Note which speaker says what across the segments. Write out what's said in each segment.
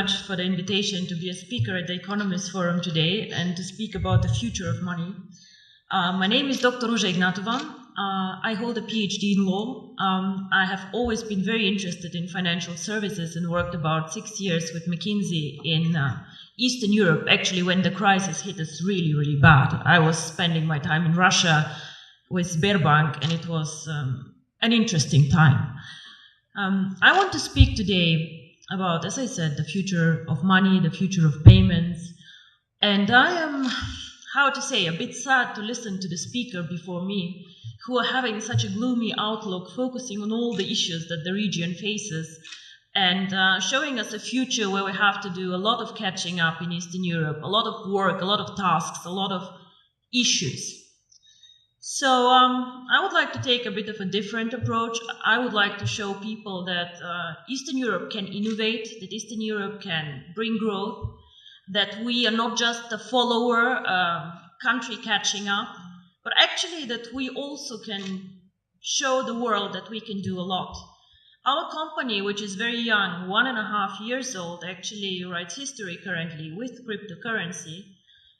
Speaker 1: much for the invitation to be a speaker at the Economist Forum today and to speak about the future of money. My name is Dr. Ruja Ignatova. I hold a PhD in law. I have always been very interested in financial services and worked about 6 years with McKinsey in Eastern Europe, actually when the crisis hit us really, really bad. I was spending my time in Russia with Sberbank, and it was an interesting time. I want to speak today about, as I said, the future of money, the future of payments. And I am, how to say, a bit sad to listen to the speaker before me, who are having such a gloomy outlook, focusing on all the issues that the region faces, and showing us a future where we have to do a lot of catching up in Eastern Europe, a lot of work, a lot of tasks, a lot of issues. So I would like to take a bit of a different approach. I would like to show people that Eastern Europe can innovate, that Eastern Europe can bring growth, that we are not just a follower country catching up, but actually that we also can show the world that we can do a lot. Our company, which is very young, 1.5 years old, actually writes history currently with cryptocurrency.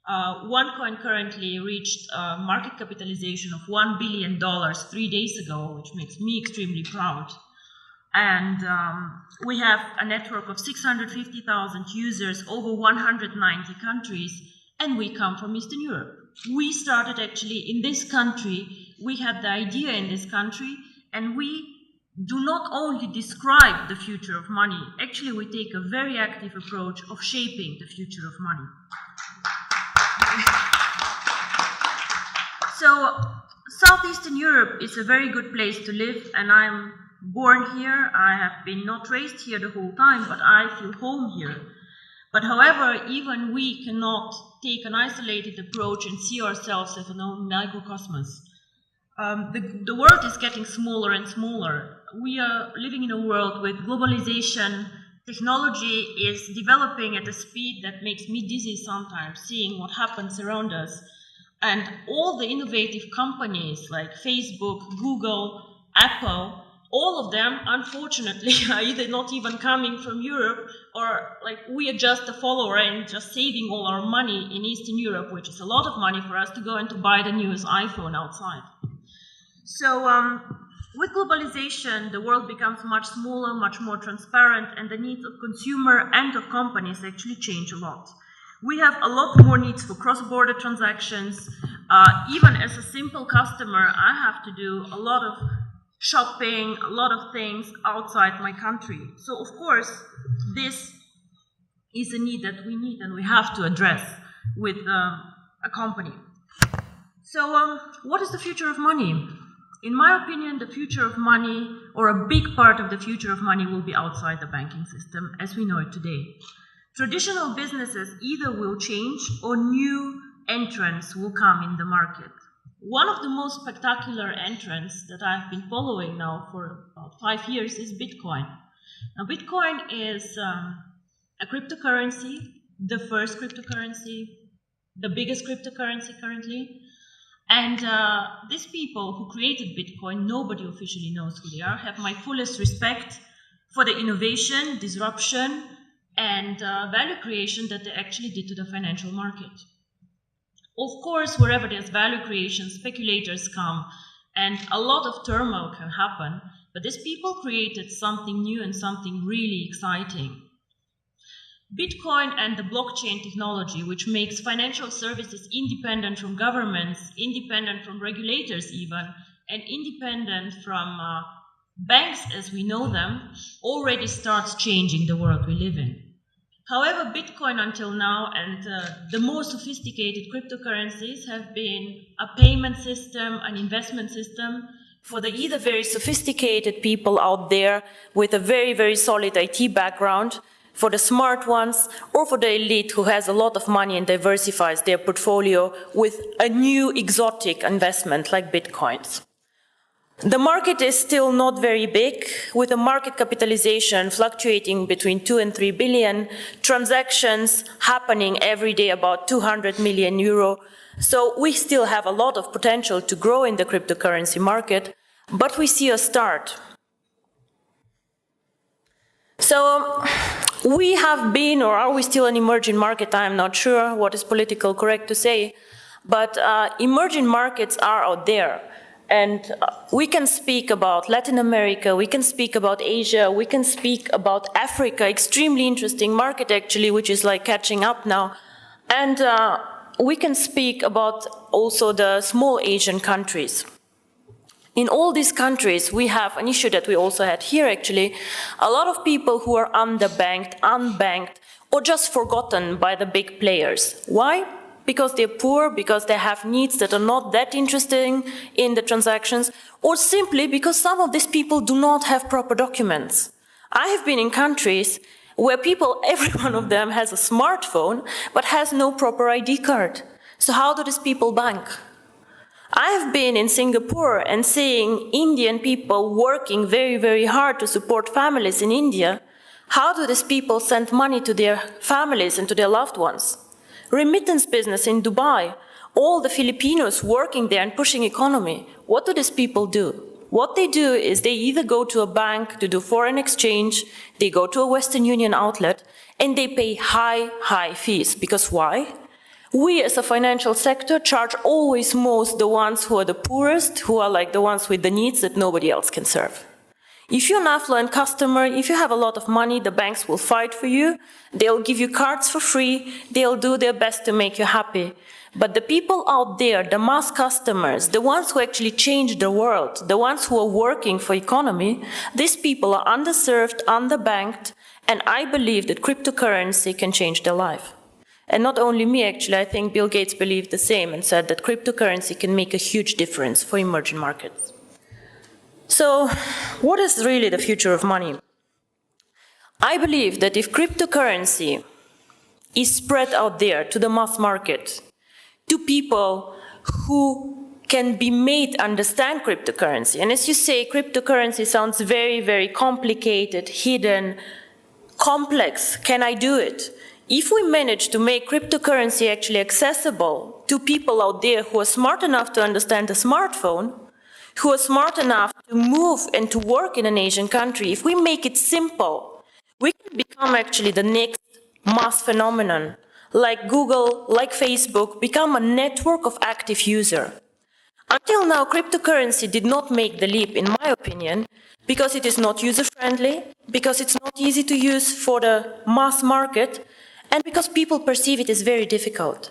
Speaker 1: OneCoin currently reached a market capitalization of $1 billion 3 days ago, which makes me extremely proud. And we have a network of 650,000 users, over 190 countries, and we come from Eastern Europe. We started actually in this country, we had the idea in this country, and we do not only describe the future of money, actually we take a very active approach of shaping the future of money. So, Southeastern Europe is a very good place to live, and I'm born here. I have been not raised here the whole time, but I feel home here. But however, even we cannot take an isolated approach and see ourselves as an own microcosmos. The world is getting smaller and smaller. We are living in a world with globalization. Technology is developing at a speed that makes me dizzy sometimes, seeing what happens around us. And all the innovative companies like Facebook, Google, Apple, all of them, unfortunately, are either not even coming from Europe, or like we are just a follower and just saving all our money in Eastern Europe, which is a lot of money for us to go and to buy the newest iPhone outside. So with globalization, the world becomes much smaller, much more transparent, and the needs of consumer and of companies actually change a lot. We have a lot more needs for cross-border transactions. Even as a simple customer, I have to do a lot of shopping, a lot of things outside my country. So, of course, this is a need that we need and we have to address with a company. So, what is the future of money? In my opinion, the future of money, or a big part of the future of money, will be outside the banking system as we know it today. Traditional businesses either will change or new entrants will come in the market. One of the most spectacular entrants that I've been following now for about 5 years is Bitcoin. Now, Bitcoin is a cryptocurrency, the first cryptocurrency, the biggest cryptocurrency currently. And these people who created Bitcoin, nobody officially knows who they are, have my fullest respect for the innovation, disruption, and value creation that they actually did to the financial market. Of course, wherever there's value creation, speculators come, and a lot of turmoil can happen, but these people created something new and something really exciting. Bitcoin and the blockchain technology, which makes financial services independent from governments, independent from regulators even, and independent from banks as we know them, already starts changing the world we live in. However, Bitcoin until now and the more sophisticated cryptocurrencies have been a payment system, an investment system for the either very sophisticated people out there with a very, very solid IT background, for the smart ones, or for the elite who has a lot of money and diversifies their portfolio with a new exotic investment like Bitcoins. The market is still not very big, with a market capitalization fluctuating between 2 and 3 billion, transactions happening every day about 200 million euro. So we still have a lot of potential to grow in the cryptocurrency market, but we see a start. So We have been, or are we still an emerging market? I'm not sure what is politically correct to say, but emerging markets are out there. And we can speak about Latin America, we can speak about Asia, we can speak about Africa, extremely interesting market actually, which is like catching up now. And we can speak about also the small Asian countries. In all these countries, we have an issue that we also had here actually, a lot of people who are underbanked, unbanked, or just forgotten by the big players. Why? Because they're poor, because they have needs that are not that interesting in the transactions, or simply because some of these people do not have proper documents. I have been in countries where people, every one of them has a smartphone, but has no proper ID card. So how do these people bank? I have been in Singapore and seeing Indian people working very, very hard to support families in India. How do these people send money to their families and to their loved ones? Remittance business in Dubai, all the Filipinos working there and pushing economy. What do these people do? What they do is they either go to a bank to do foreign exchange, they go to a Western Union outlet, and they pay high fees. Because why? We as a financial sector charge always most the ones who are the poorest, who are like the ones with the needs that nobody else can serve. If you're an affluent customer, if you have a lot of money, the banks will fight for you, they'll give you cards for free, they'll do their best to make you happy. But the people out there, the mass customers, the ones who actually change the world, the ones who are working for economy, these people are underserved, underbanked, and I believe that cryptocurrency can change their life. And not only me, actually, I think Bill Gates believed the same and said that cryptocurrency can make a huge difference for emerging markets. So, what is really the future of money? I believe that if cryptocurrency is spread out there to the mass market, to people who can be made understand cryptocurrency, and as you say, cryptocurrency sounds very, very complicated, hidden, complex. Can I do it? If we manage to make cryptocurrency actually accessible to people out there who are smart enough to understand a smartphone, who are smart enough to move and to work in an Asian country, if we make it simple, we can become actually the next mass phenomenon, like Google, like Facebook, become a network of active users. Until now, cryptocurrency did not make the leap, in my opinion, because it is not user-friendly, because it's not easy to use for the mass market, and because people perceive it as very difficult.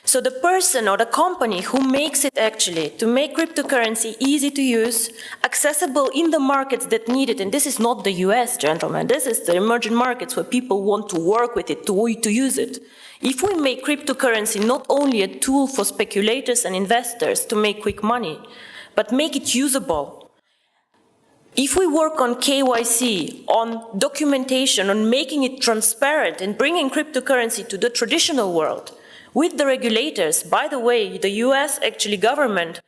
Speaker 1: So the person or the company who makes it actually, to make cryptocurrency easy to use, accessible in the markets that need it, and this is not the US, gentlemen, this is the emerging markets where people want to work with it, to use it. If we make cryptocurrency not only a tool for speculators and investors to make quick money, but make it usable, if we work on KYC, on documentation, on making it transparent and bringing cryptocurrency to the traditional world, with the regulators, by the way, the US actually government,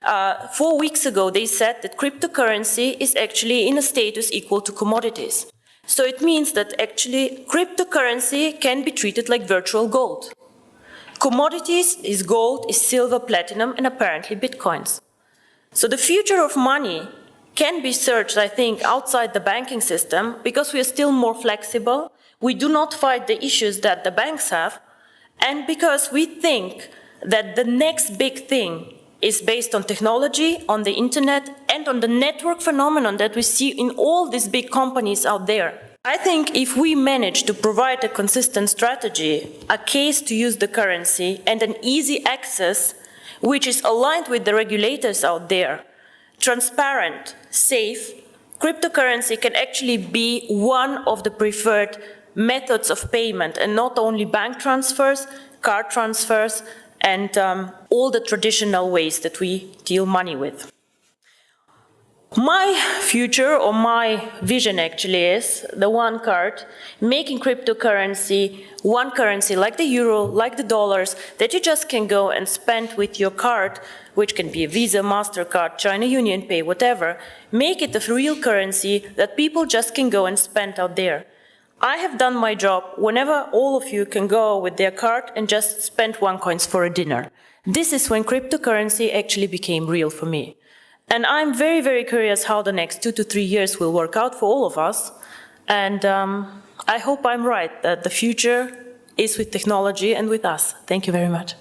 Speaker 1: 4 weeks ago, they said that cryptocurrency is actually in a status equal to commodities. So it means that actually cryptocurrency can be treated like virtual gold. Commodities is gold, is silver, platinum, and apparently bitcoins. So the future of money can be searched, I think, outside the banking system because we are still more flexible. We do not fight the issues that the banks have. And because we think that the next big thing is based on technology, on the internet, and on the network phenomenon that we see in all these big companies out there. I think if we manage to provide a consistent strategy, a case to use the currency, and an easy access, which is aligned with the regulators out there, transparent, safe, cryptocurrency can actually be one of the preferred methods of payment, and not only bank transfers, card transfers, and all the traditional ways that we deal money with. My future, or my vision actually, is the one card, making cryptocurrency one currency like the euro, like the dollars, that you just can go and spend with your card, which can be a Visa, MasterCard, China Union Pay, whatever. Make it a real currency that people just can go and spend out there. I have done my job whenever all of you can go with their card and just spend $1 for a dinner. This is when cryptocurrency actually became real for me. And I'm very, very curious how the next 2 to 3 years will work out for all of us. And
Speaker 2: I hope I'm right, that the future is with technology and with us. Thank you very much.